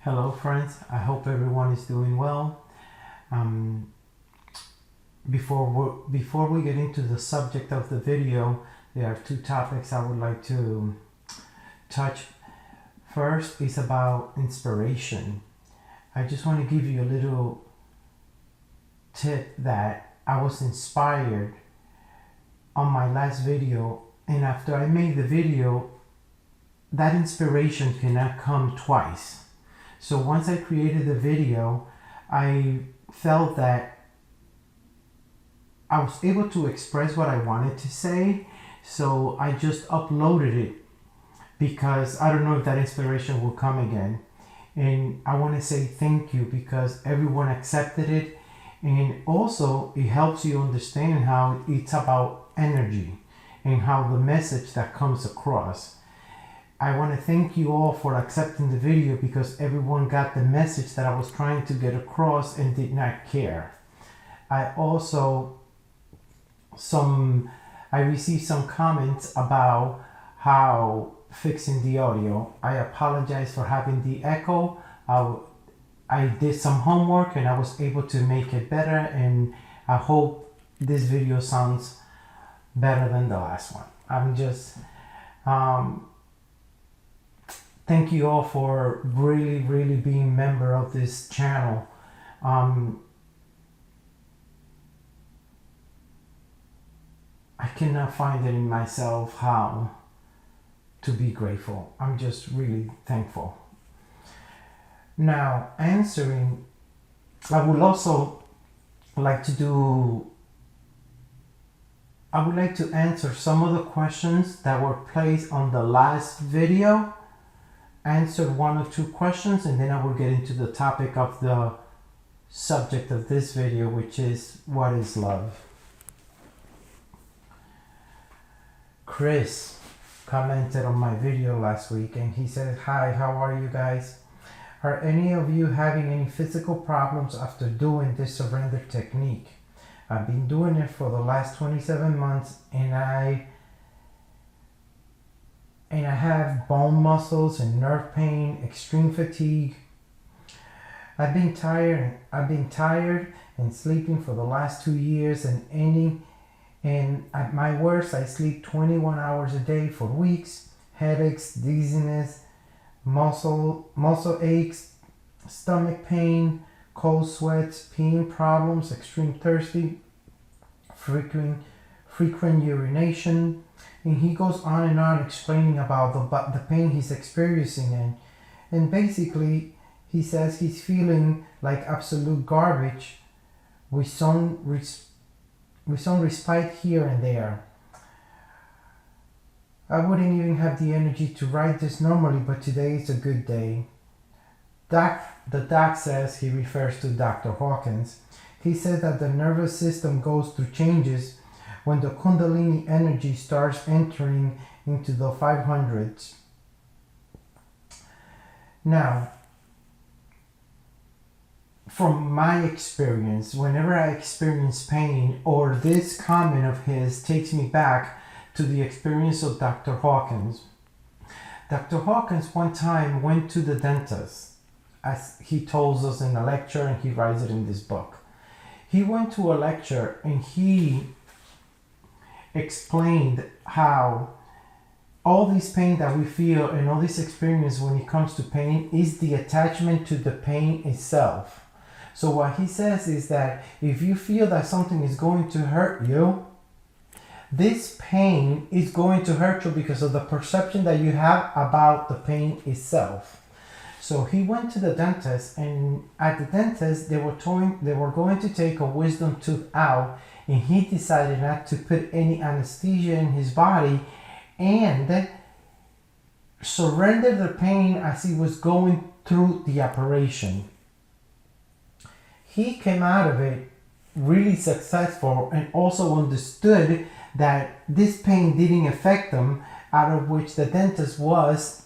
Hello friends, I hope everyone is doing well. Before we get into the subject of the video, there are two topics I would like to touch. First is about inspiration. I just want to give you a little tip that I was inspired on my last video, and after I made the video, that inspiration cannot come twice. So once I created the video, I felt that I was able to express what I wanted to say, so I just uploaded it because I don't know if that inspiration will come again. And I want to say thank you because everyone accepted it, and also it helps you understand how it's about energy and how the message that comes across. I want to thank you all for accepting the video because everyone got the message that I was trying to get across and did not care. I received some comments about how fixing the audio. I apologize for having the echo. I did some homework and I was able to make it better, and I hope this video sounds better than the last one. I'm just thank you all for really being member of this channel. I cannot find it in myself how to be grateful. I'm just really thankful. Now, answering, I would like to answer some of the questions that were placed on the last video. Answer one or two questions, and then I will get into the topic of the subject of this video, which is what is love. Chris commented on my video last week and he said, "Hi, how are you guys? Are any of you having any physical problems after doing this surrender technique? I've been doing it for the last 27 months and I have bone muscles and nerve pain, extreme fatigue. I've been tired and sleeping for the last 2 years, and at my worst I sleep 21 hours a day for weeks. Headaches, dizziness, muscle aches, stomach pain, cold sweats, peeing problems, extreme thirsty, frequent urination." And he goes on and on explaining about the pain he's experiencing, and basically he says he's feeling like absolute garbage with some respite here and there. I wouldn't even have the energy to write this normally, but today is a good day. The doc says, he refers to Dr. Hawkins, he said that the nervous system goes through changes when the Kundalini energy starts entering into the 500s. Now, from my experience, whenever I experience pain, or this comment of his takes me back to the experience of Dr. Hawkins. Dr. Hawkins one time went to the dentist, as he tells us in a lecture, and he writes it in this book. He went to a lecture and he explained how all this pain that we feel and all this experience when it comes to pain is the attachment to the pain itself. So what he says is that if you feel that something is going to hurt you, this pain is going to hurt you because of the perception that you have about the pain itself. So he went to the dentist, and at the dentist they were going to take a wisdom tooth out, and he decided not to put any anesthesia in his body and surrender the pain as he was going through the operation. He came out of it really successful and also understood that this pain didn't affect him, out of which the dentist was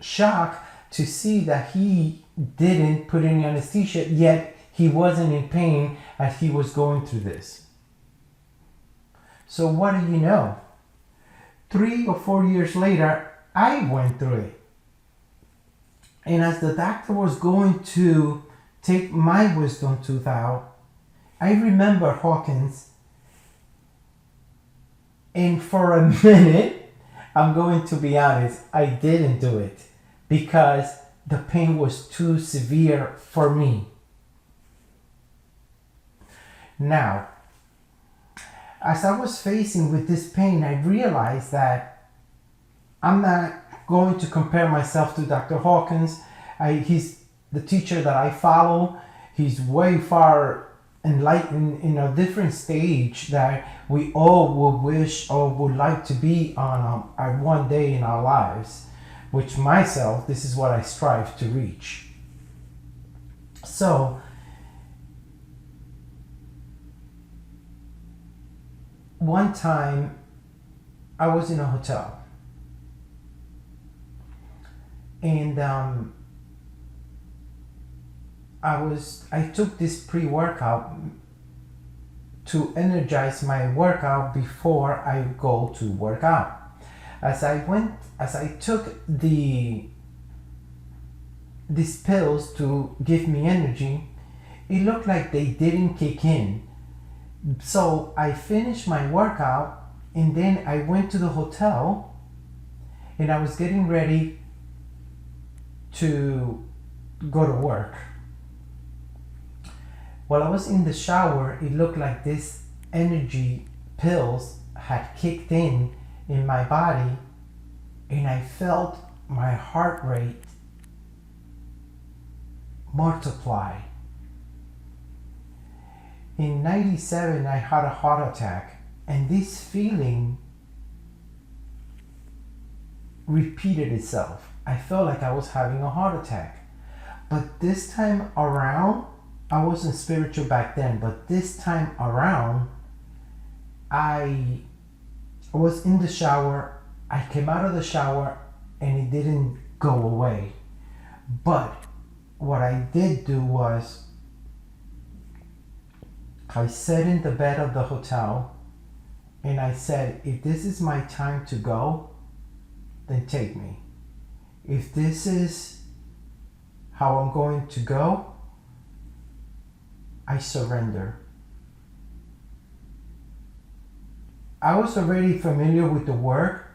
shocked to see that he didn't put any anesthesia, yet he wasn't in pain as he was going through this. So what do you know? 3 or 4 years later, I went through it. And as the doctor was going to take my wisdom tooth out, I remember Hawkins, and for a minute, I'm going to be honest, I didn't do it because the pain was too severe for me. Now, as I was facing with this pain, I realized that I'm not going to compare myself to Dr. Hawkins. He's the teacher that I follow. He's way far enlightened in a different stage that we all would wish or would like to be on at one day in our lives, which myself, this is what I strive to reach. So, one time I was in a hotel, and I took this pre-workout to energize my workout before I go to work out. As I took these pills to give me energy, it looked like they didn't kick in. So I finished my workout, and then I went to the hotel, and I was getting ready to go to work. While I was in the shower, it looked like this energy pills had kicked in my body, and I felt my heart rate multiply. In 97, I had a heart attack, and this feeling repeated itself. I felt like I was having a heart attack. But this time around, I wasn't spiritual back then, but this time around, I was in the shower, I came out of the shower, and it didn't go away. But what I did do was, I sat in the bed of the hotel, and I said, if this is my time to go, then take me. If this is how I'm going to go, I surrender. I was already familiar with the work,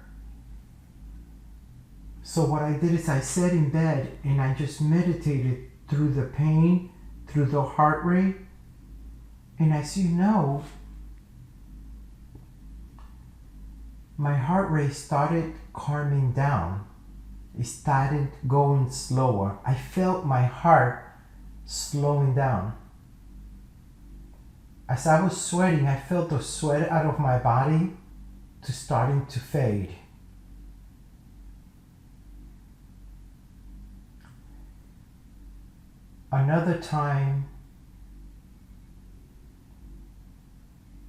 so what I did is I sat in bed and I just meditated through the pain, through the heart rate, and as you know, my heart rate started calming down. It started going slower. I felt my heart slowing down. As I was sweating, I felt the sweat out of my body to starting to fade. Another time,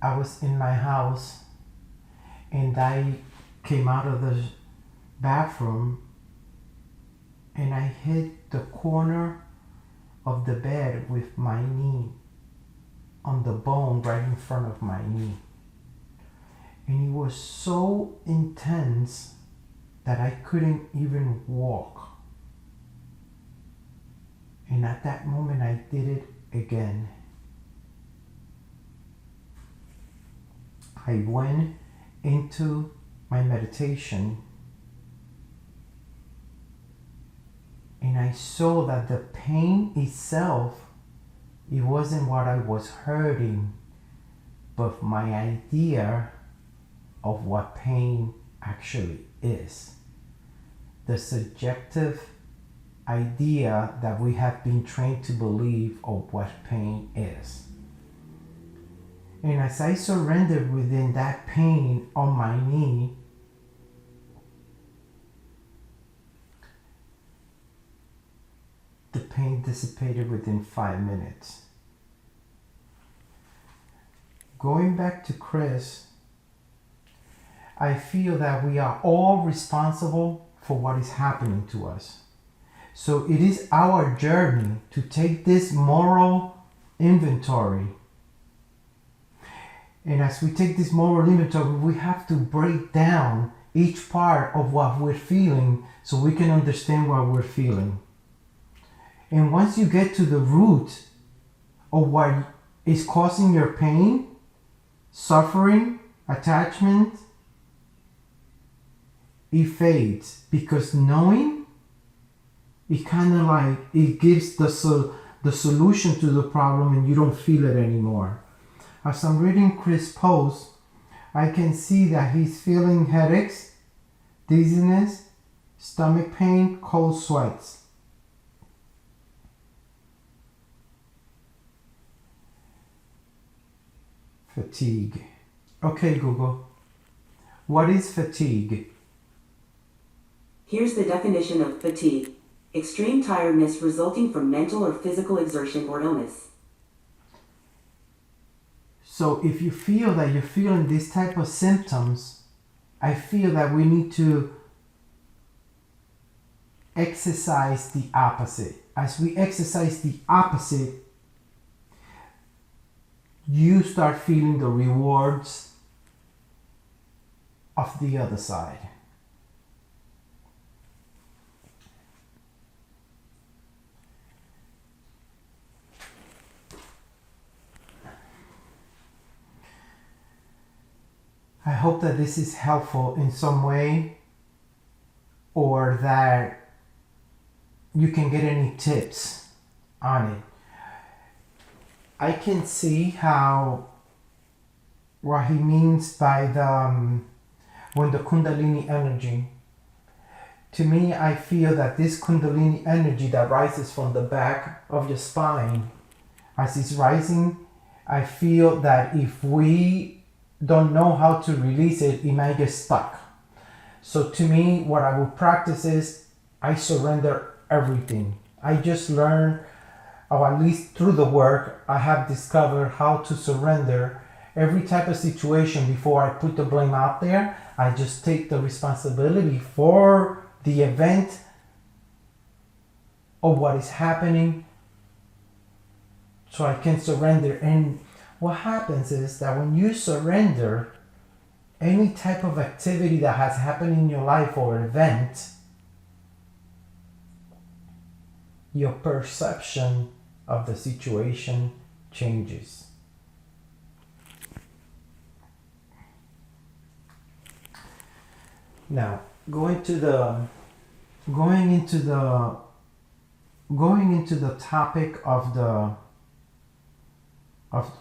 I was in my house and I came out of the bathroom and I hit the corner of the bed with my knee on the bone right in front of my knee. And it was so intense that I couldn't even walk. And at that moment I did it again. I went into my meditation and I saw that the pain itself, it wasn't what I was hurting, but my idea of what pain actually is. The subjective idea that we have been trained to believe of what pain is. And as I surrendered within that pain on my knee, the pain dissipated within 5 minutes. Going back to Chris, I feel that we are all responsible for what is happening to us. So it is our journey to take this moral inventory. And as we take this moral inventory, we have to break down each part of what we're feeling so we can understand what we're feeling. And once you get to the root of what is causing your pain, suffering, attachment, it fades, because knowing, it kind of like, it gives the solution to the problem, and you don't feel it anymore. As I'm reading Chris' post, I can see that he's feeling headaches, dizziness, stomach pain, cold sweats. Fatigue. Okay, Google. What is fatigue? Here's the definition of fatigue. Extreme tiredness resulting from mental or physical exertion or illness. So if you feel that you're feeling this type of symptoms, I feel that we need to exercise the opposite. As we exercise the opposite, you start feeling the rewards of the other side. I hope that this is helpful in some way, or that you can get any tips on it. I can see how what he means by the when the Kundalini energy. To me, I feel that this Kundalini energy that rises from the back of your spine, as it's rising, I feel that if we don't know how to release it, it might get stuck. So to me, what I will practice is I surrender everything. I just learn, or at least through the work, I have discovered how to surrender every type of situation. Before I put the blame out there, I just take the responsibility for the event of what is happening, so I can surrender. And what happens is that when you surrender any type of activity that has happened in your life or event, your perception of the situation changes. Now, going into the topic of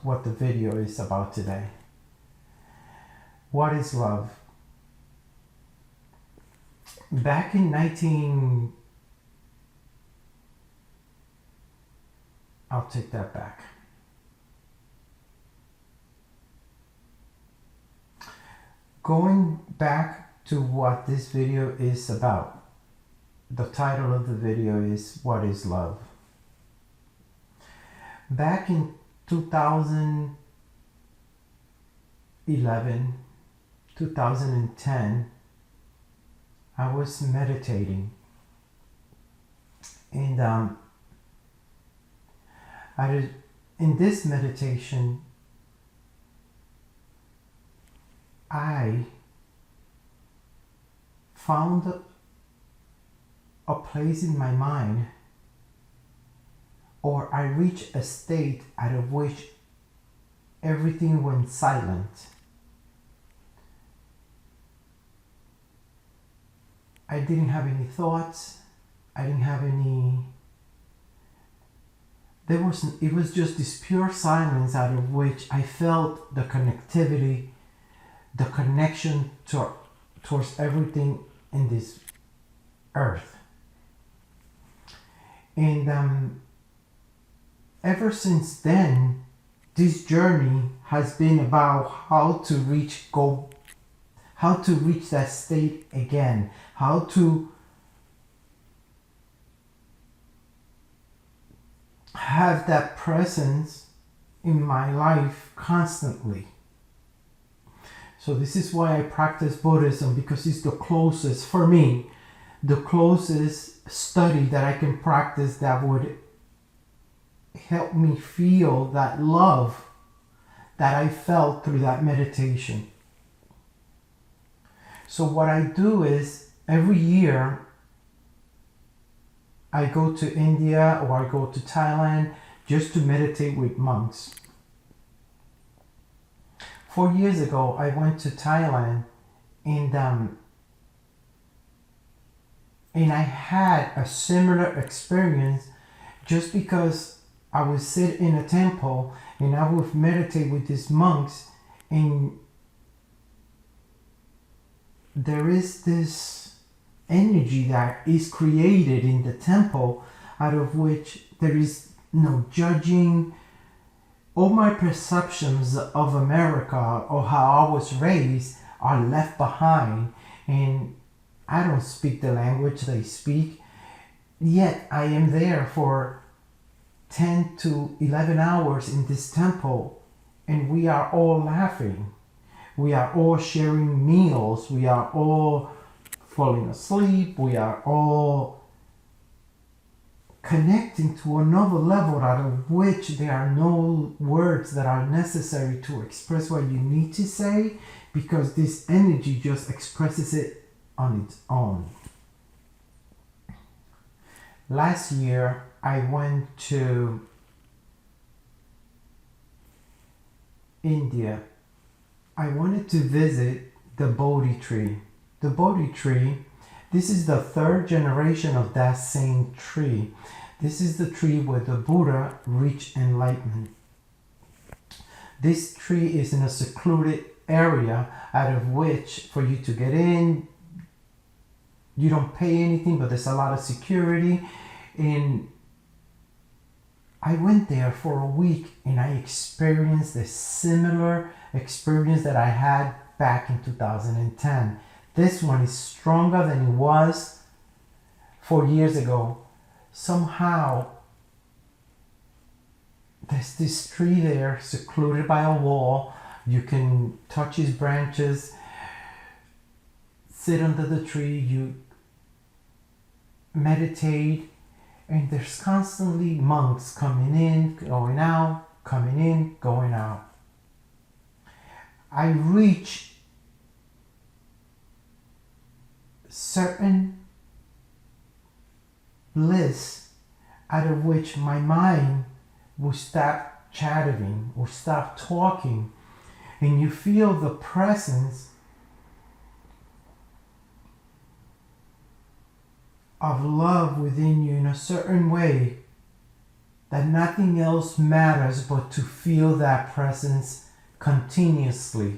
what the video is about today. What is love? Back in I'll take that back. Going back to what this video is about. The title of the video is What is Love? Back in 2011, 2010, I was meditating, and in this meditation, I found a place in my mind, or I reached a state out of which everything went silent. I didn't have any thoughts. I didn't have any. It was just this pure silence out of which I felt the connectivity, the connection towards everything in this earth. And ever since then, this journey has been about how to reach that state again, how to have that presence in my life constantly. So this is why I practice Buddhism, because it's the closest, for me, the closest study that I can practice that would help me feel that love that I felt through that meditation. So what I do is every year I go to India or I go to Thailand just to meditate with monks. 4 years ago, I went to Thailand and I had a similar experience just because I would sit in a temple and I would meditate with these monks, and there is this energy that is created in the temple out of which there is no judging. All my perceptions of America or how I was raised are left behind, and I don't speak the language they speak, yet I am there for 10 to 11 hours in this temple, and we are all laughing. We are all sharing meals. We are all falling asleep. We are all connecting to another level out of which there are no words that are necessary to express what you need to say, because this energy just expresses it on its own. Last year, I went to India. I wanted to visit the Bodhi tree. The Bodhi tree, this is the third generation of that same tree. This is the tree where the Buddha reached enlightenment. This tree is in a secluded area out of which for you to get in, you don't pay anything, but there's a lot of security. And I went there for a week and I experienced a similar experience that I had back in 2010. This one is stronger than it was 4 years ago. Somehow, there's this tree there, secluded by a wall. You can touch its branches, sit under the tree, you meditate, and there's constantly monks coming in, going out, coming in, going out. I reach certain bliss out of which my mind will stop chattering, will stop talking, and you feel the presence of love within you in a certain way that nothing else matters but to feel that presence continuously.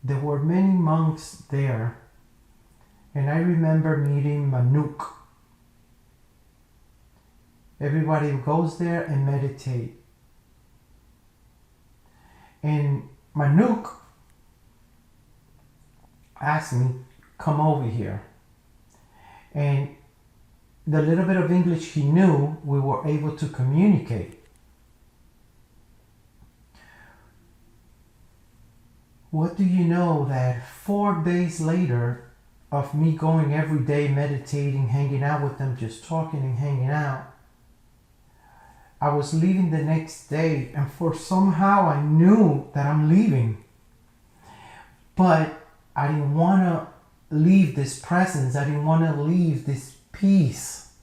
There were many monks there, and I remember meeting Manuk. Everybody goes there and meditate. And Manuk asked me, come over here. And the little bit of English he knew, we were able to communicate. What do you know that 4 days later of me going every day, meditating, hanging out with them, just talking and hanging out, I was leaving the next day, and for somehow I knew that I'm leaving. But I didn't want to leave this presence. I didn't want to leave this peace,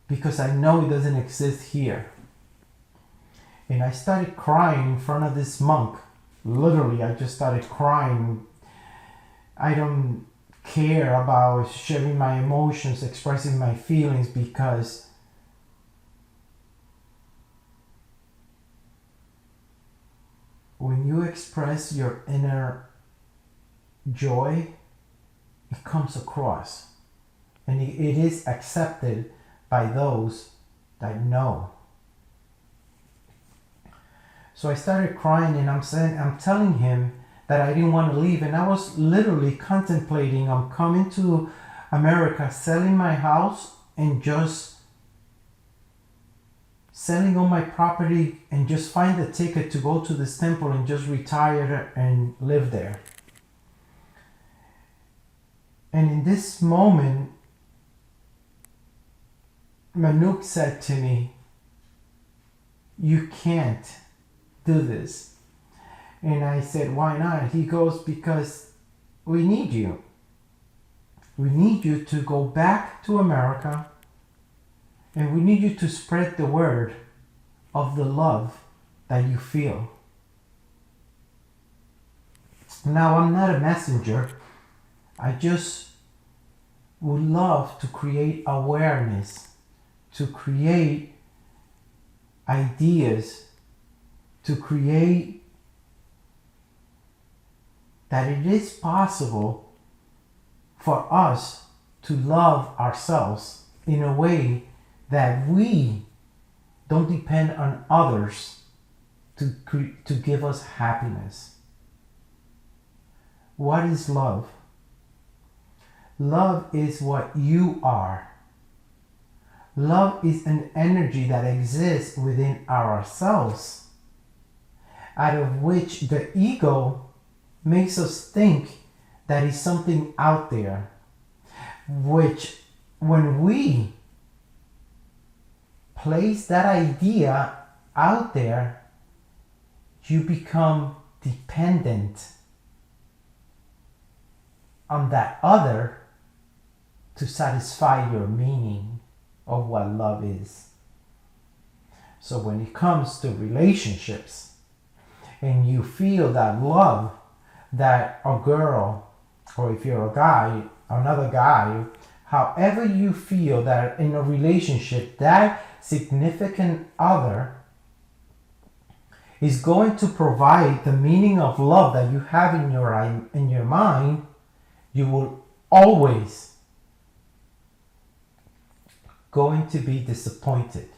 because I know it doesn't exist here. And I started crying in front of this monk. Literally, I just started crying. I don't care about sharing my emotions, expressing my feelings, because when you express your inner joy, it comes across, and it is accepted by those that know. So I started crying, and I'm telling him that I didn't want to leave, and I was literally contemplating, I'm coming to America, selling my house and just selling all my property and just find a ticket to go to this temple and just retire and live there. And in this moment, Manuk said to me, you can't do this. And I said, why not? He goes, because we need you. We need you to go back to America, and we need you to spread the word of the love that you feel. Now, I'm not a messenger. I just would love to create awareness, to create ideas, to create that it is possible for us to love ourselves in a way that we don't depend on others to give us happiness. What is love? Love is what you are. Love is an energy that exists within ourselves, out of which the ego makes us think that is something out there, which when we place that idea out there, you become dependent on that other to satisfy your meaning of what love is. So when it comes to relationships and you feel that love that a girl, or if you're a guy, another guy, however you feel that in a relationship, that significant other is going to provide the meaning of love that you have in your mind, you will always going to be disappointed.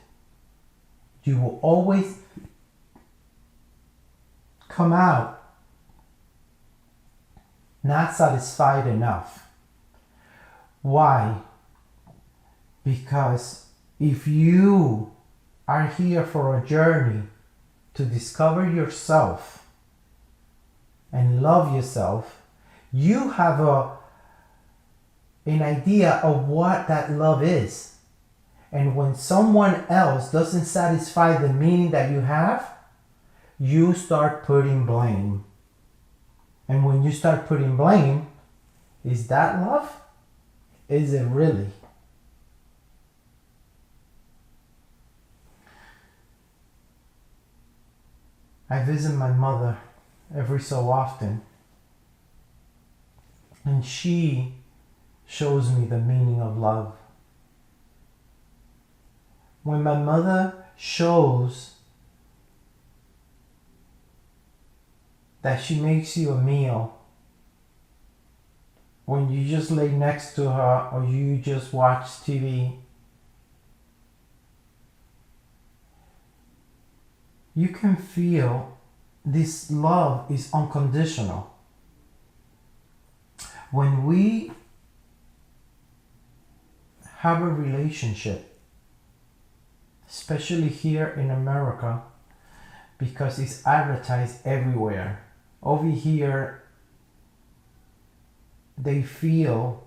You will always come out not satisfied enough. Why? Because if you are here for a journey to discover yourself and love yourself, you have an idea of what that love is. And when someone else doesn't satisfy the meaning that you have, you start putting blame. And when you start putting blame, is that love? Is it really? I visit my mother every so often, and she shows me the meaning of love. When my mother shows that she makes you a meal, when you just lay next to her or you just watch TV, you can feel this love is unconditional. When we have a relationship, especially here in America, because it's advertised everywhere. Over here, they feel,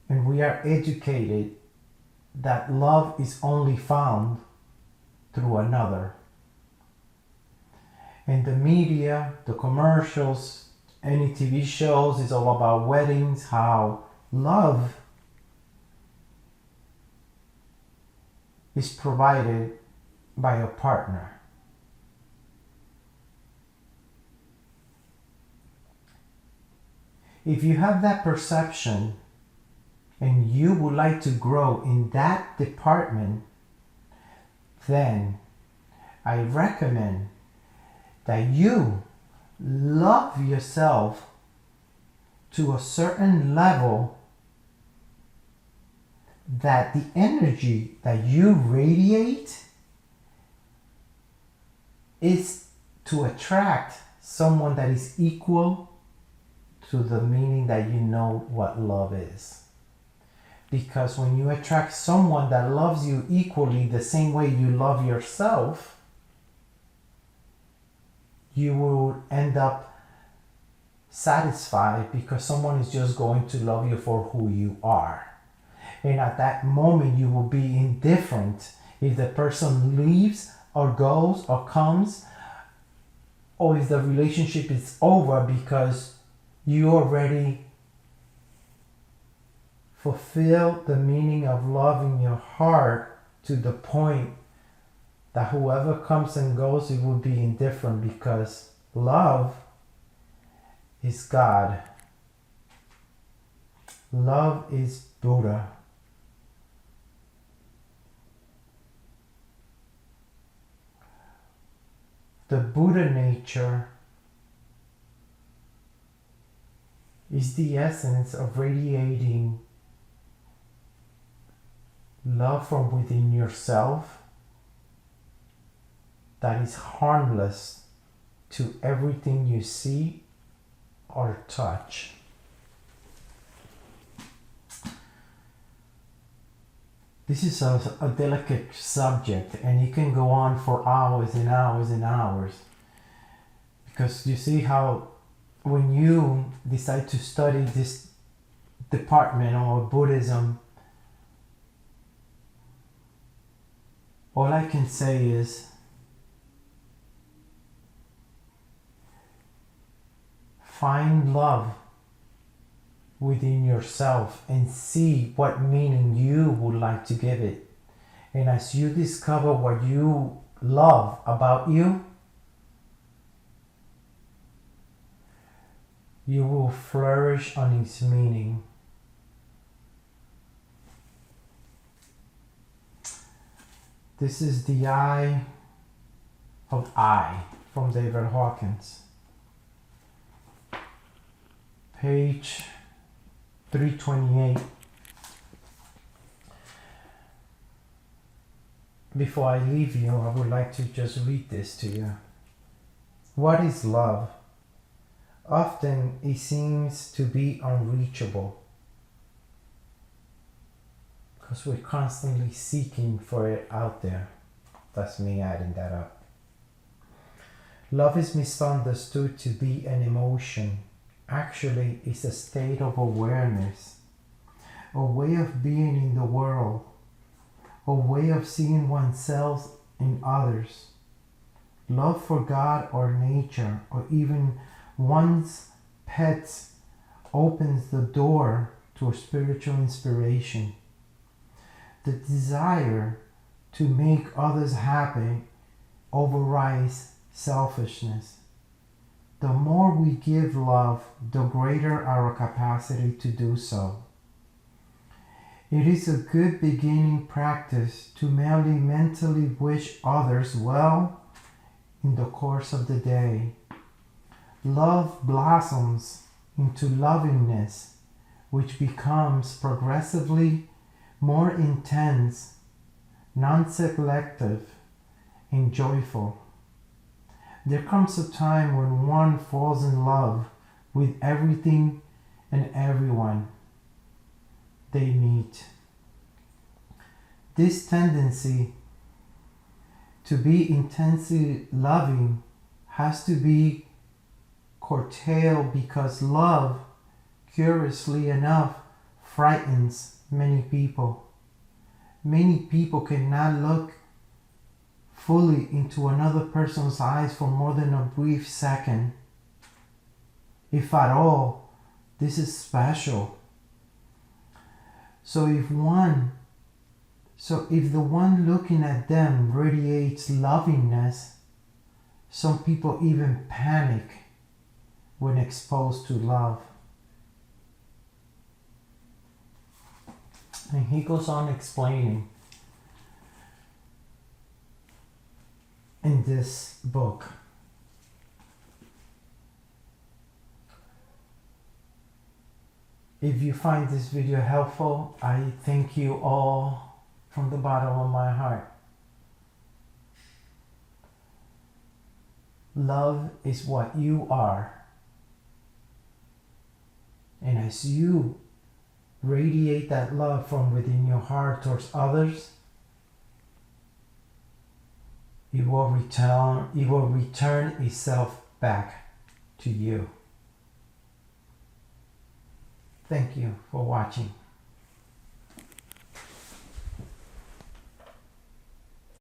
and we are educated, that love is only found through another. In the media, the commercials, any TV shows, it's all about weddings, how love is provided by a partner. If you have that perception and you would like to grow in that department, then I recommend that you love yourself to a certain level that the energy that you radiate is to attract someone that is equal to the meaning that you know what love is. Because when you attract someone that loves you equally the same way you love yourself, you will end up satisfied because someone is just going to love you for who you are. And at that moment, you will be indifferent if the person leaves or goes or comes or is the relationship is over because you already fulfill the meaning of love in your heart to the point that whoever comes and goes, it will be indifferent because love is God. Love is Buddha. The Buddha nature is the essence of radiating love from within yourself that is harmless to everything you see or touch. This is a delicate subject, and it can go on for hours and hours and hours, because you see how when you decide to study this department or Buddhism, all I can say is find love within yourself and see what meaning you would like to give it. And as you discover what you love about you, you will flourish on its meaning. This is The Eye of I from David Hawkins. Page 328. Before I leave you, I would like to just read this to you. What is love? Often it seems to be unreachable because we're constantly seeking for it out there. That's me adding that up. Love is misunderstood to be an emotion. Actually, it's a state of awareness, a way of being in the world, a way of seeing oneself in others. Love for God or nature or even one's pets opens the door to a spiritual inspiration. The desire to make others happy overrides selfishness. The more we give love, the greater our capacity to do so. It is a good beginning practice to merely mentally wish others well in the course of the day. Love blossoms into lovingness, which becomes progressively more intense, nonselective, and joyful. There comes a time when one falls in love with everything and everyone they meet. This tendency to be intensely loving has to be curtailed because love, curiously enough, frightens many people. Many people cannot look fully into another person's eyes for more than a brief second. If at all, this is special. So if the one looking at them radiates lovingness, some people even panic when exposed to love. And he goes on explaining in this book. If you find this video helpful, I thank you all from the bottom of my heart. Love is what you are. And as you radiate that love from within your heart towards others, it will return itself back to you. Thank you for watching.